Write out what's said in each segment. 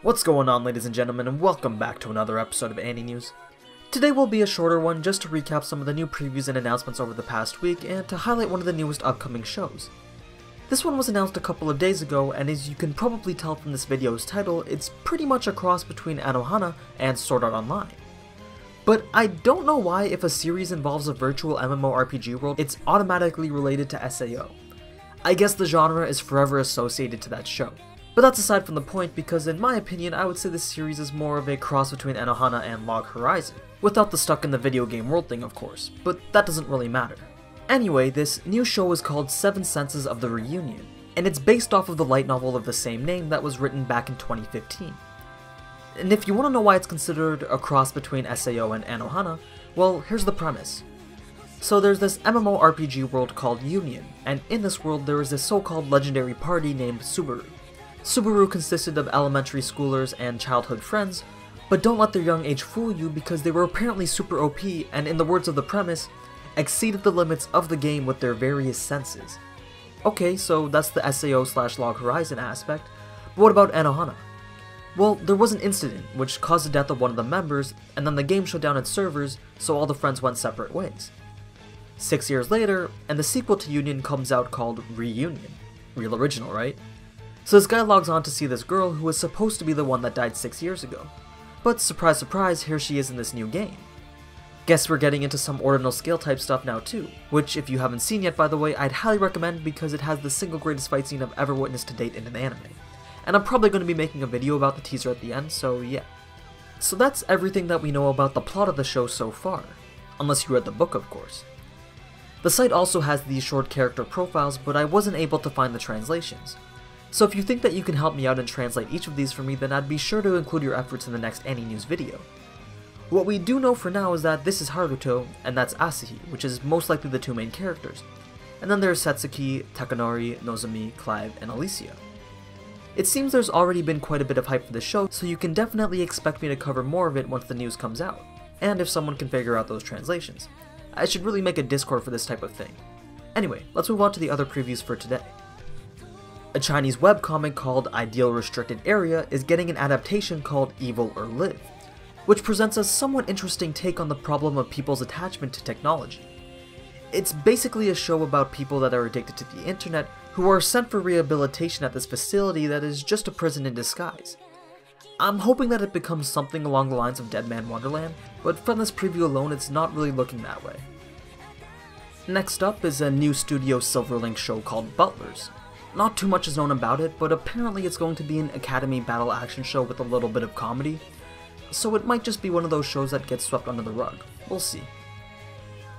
What's going on, ladies and gentlemen, and welcome back to another episode of Anime News. Today will be a shorter one just to recap some of the new previews and announcements over the past week and to highlight one of the newest upcoming shows. This one was announced a couple of days ago, and as you can probably tell from this video's title, it's pretty much a cross between Anohana and Sword Art Online. But I don't know why if a series involves a virtual MMORPG world, it's automatically related to SAO. I guess the genre is forever associated to that show. But that's aside from the point, because in my opinion, I would say this series is more of a cross between Anohana and Log Horizon. Without the stuck in the video game world thing, of course, but that doesn't really matter. Anyway, this new show is called Seven Senses of the Reunion, and it's based off of the light novel of the same name that was written back in 2015. And if you want to know why it's considered a cross between SAO and Anohana, well, here's the premise. So there's this MMORPG world called Union, and in this world there is this so-called legendary party named Subaru. Subaru consisted of elementary schoolers and childhood friends, but don't let their young age fool you because they were apparently super OP and, in the words of the premise, exceeded the limits of the game with their various senses. Okay, so that's the SAO/Log Horizon aspect, but what about Anohana? Well, there was an incident which caused the death of one of the members, and then the game shut down its servers, so all the friends went separate ways. 6 years later, and the sequel to Union comes out called Reunion. Real original, right? So this guy logs on to see this girl who was supposed to be the one that died 6 years ago. But surprise surprise, here she is in this new game. Guess we're getting into some ordinal scale type stuff now too, which if you haven't seen yet, by the way, I'd highly recommend because it has the single greatest fight scene I've ever witnessed to date in an anime. And I'm probably going to be making a video about the teaser at the end, so yeah. So that's everything that we know about the plot of the show so far, unless you read the book, of course. The site also has these short character profiles, but I wasn't able to find the translations. So if you think that you can help me out and translate each of these for me, then I'd be sure to include your efforts in the next Anime News video. What we do know for now is that this is Haruto, and that's Asahi, which is most likely the two main characters. And then there's Setsuki, Takanori, Nozomi, Clive, and Alicia. It seems there's already been quite a bit of hype for the show, so you can definitely expect me to cover more of it once the news comes out, and if someone can figure out those translations. I should really make a Discord for this type of thing. Anyway, let's move on to the other previews for today. A Chinese webcomic called Ideal Restricted Area is getting an adaptation called Evil or Live, which presents a somewhat interesting take on the problem of people's attachment to technology. It's basically a show about people that are addicted to the internet who are sent for rehabilitation at this facility that is just a prison in disguise. I'm hoping that it becomes something along the lines of Dead Man Wonderland, but from this preview alone it's not really looking that way. Next up is a new Studio Silverlink show called Butlers. Not too much is known about it, but apparently it's going to be an academy battle action show with a little bit of comedy, so it might just be one of those shows that gets swept under the rug. We'll see.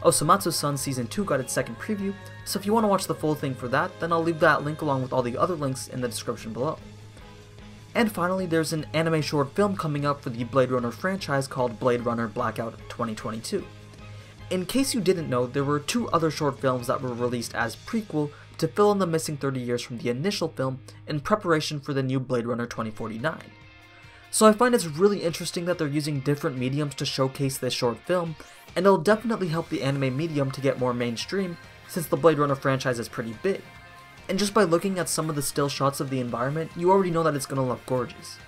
Osomatsu-san Season 2 got its second preview, so if you want to watch the full thing for that, then I'll leave that link along with all the other links in the description below. And finally, there's an anime short film coming up for the Blade Runner franchise called Blade Runner Blackout 2022. In case you didn't know, there were two other short films that were released as prequel to fill in the missing 30 years from the initial film in preparation for the new Blade Runner 2049. So I find it's really interesting that they're using different mediums to showcase this short film, and it'll definitely help the anime medium to get more mainstream since the Blade Runner franchise is pretty big. And just by looking at some of the still shots of the environment, you already know that it's gonna look gorgeous.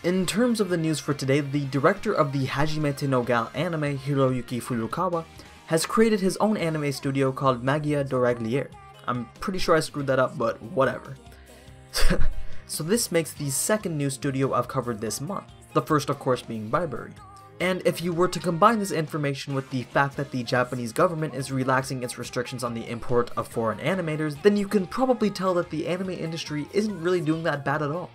In terms of the news for today, the director of the Hajimete no Gal anime, Hiroyuki Furukawa, has created his own anime studio called Magia Doragliere. I'm pretty sure I screwed that up, but whatever. So this makes the second new studio I've covered this month, the first of course being Byberry. And if you were to combine this information with the fact that the Japanese government is relaxing its restrictions on the import of foreign animators, then you can probably tell that the anime industry isn't really doing that bad at all.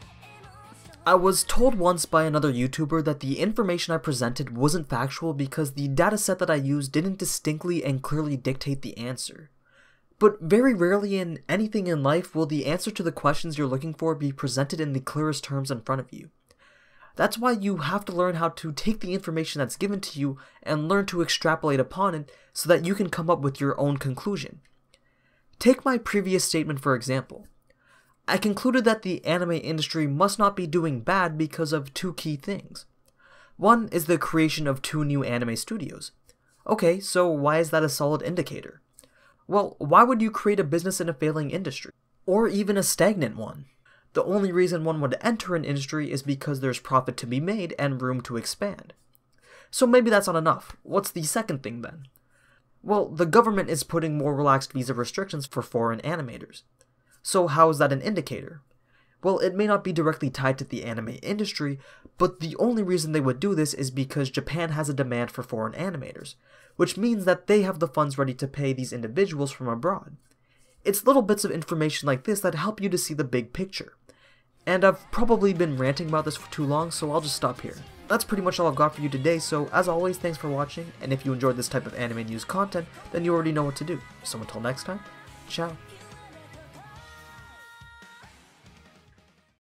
I was told once by another YouTuber that the information I presented wasn't factual because the dataset that I used didn't distinctly and clearly dictate the answer. But very rarely in anything in life will the answer to the questions you're looking for be presented in the clearest terms in front of you. That's why you have to learn how to take the information that's given to you and learn to extrapolate upon it so that you can come up with your own conclusion. Take my previous statement for example. I concluded that the anime industry must not be doing bad because of two key things. One is the creation of 2 new anime studios. Okay, so why is that a solid indicator? Well, why would you create a business in a failing industry? Or even a stagnant one? The only reason one would enter an industry is because there's profit to be made and room to expand. So maybe that's not enough. What's the second thing then? Well, the government is putting more relaxed visa restrictions for foreign animators. So how is that an indicator? Well, it may not be directly tied to the anime industry, but the only reason they would do this is because Japan has a demand for foreign animators, which means that they have the funds ready to pay these individuals from abroad. It's little bits of information like this that help you to see the big picture. And I've probably been ranting about this for too long, so I'll just stop here. That's pretty much all I've got for you today, so as always, thanks for watching, and if you enjoyed this type of anime news content, then you already know what to do. So until next time, ciao.